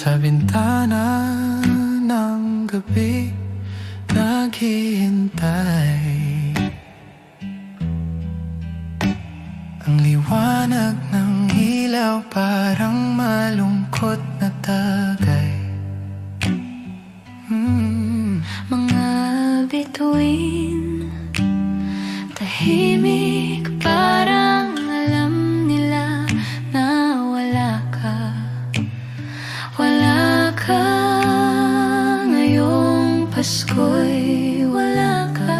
Sa bintana ng gabi naghihintay, ang liwanag ng ilaw parang malungkot na tagay. Mga bituin, tahimik, parang alam nila na wala ka. Wala ka ngayong Pasko'y wala ka.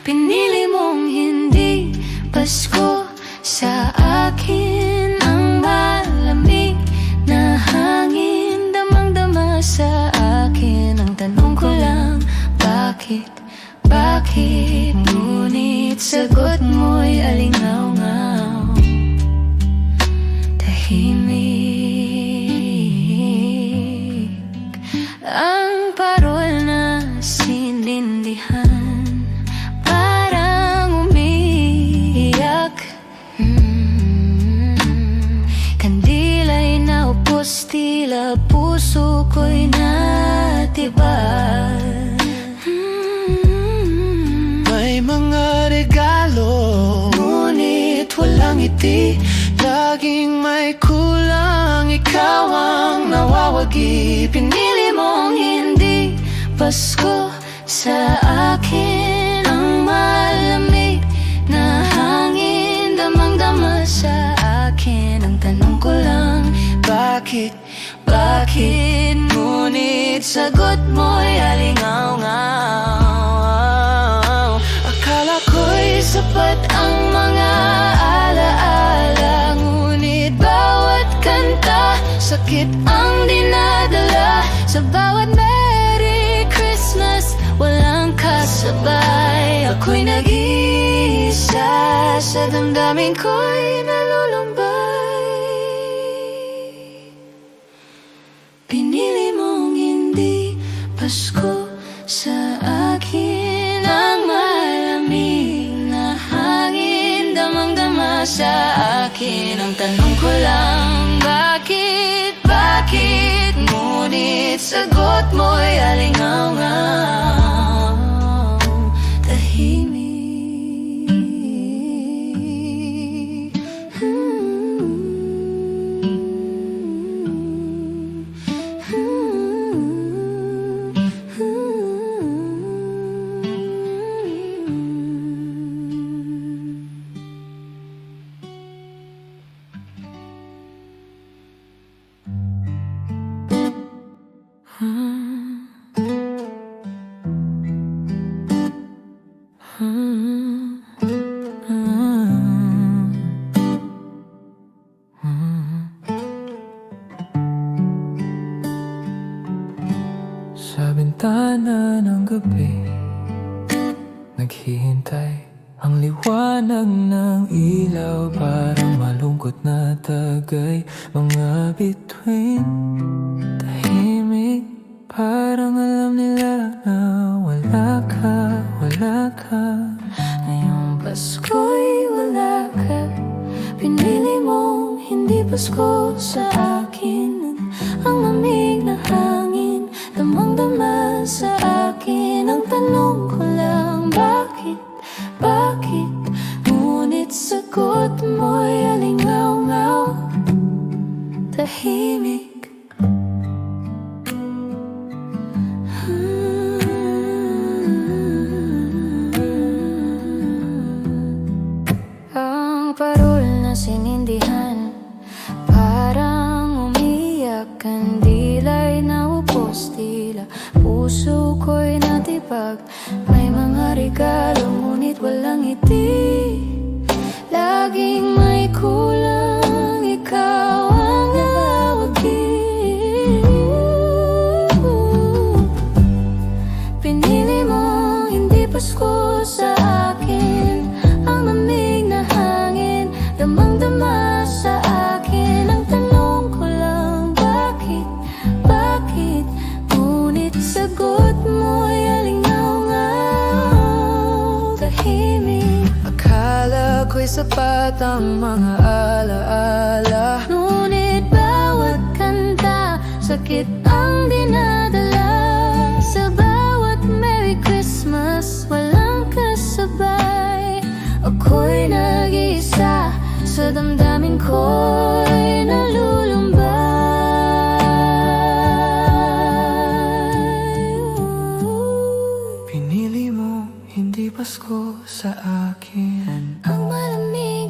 Pinili mong hindi Pasko sa akin, ang malamig na hangin, damang-dama sa akin. Ang tanong ko lang, bakit? Bakit? Ngunit sagot mo'y alingaw-ngaw, tahimik. Ang parol na sinindihan parang umiiyak. Kandila'y naupos, tila puso ko'y natibag. May mga regalo, ngunit walang ngiti. Laging may kulang, ikaw ang nawawagi. Pinili mong hindi Pasko sa akin, ang malamig na hangin, damang-dama sa akin. Ang tanong ko lang, bakit? bakit? Ngunit sagot mo'y alingaw-ngaw. Akala ko'y Sapat ang mga alaala, ngunit bawat kanta sakit ang dinadala. Sa bawat Merry Christmas, walang kasabay. Ako'y nag-iisa, sa damdamin ko'y nalulumbay. Pinili mong hindi Pasko sa akin, ang malamig na hangin, damang-dama sa akin. Ang tanong ko lang, bakit? Bakit? Ngunit sagot mo'y alingaw-ngaw, tahimik. Sa bintana ng gabi naghihintay, ang liwanag ng ilaw parang malungkot na tagay. Mga bituin, tahimik, parang alam nila na wala ka, wala ka. Ngayong Pasko'y wala ka. Pinili mo hindi Pasko sa akin, ang lamig na hangin, damang-dama sa akin. Ang tanong ko lang, bakit? Bakit? Ngunit sagot mo'y alingaw-ngaw, tahimik. Ang parol na sinindihan parang umiyak. Kandila'y naupos, tila puso ko'y natibag. May mga regalo, ngunit walang ngiti. Laging may kulang, ikaw ang nawagi. Pinili mo hindi Pasko sa akin, ang lamig na hangin, damang-dama sa akin. Ang tanong ko lang, bakit? Bakit? Ngunit sagot mo'y alingaw-ngaw, tahimik. Akala ko'y sapat ang mga alaala, Ngunit bakit? sakit ang dinadala. Sa bawat Merry Christmas, walang kasabay. Ako'y nag-iisa, sa damdamin ko'y nalulumbay. Pinili mo hindi Pasko sa akin. Ang malamig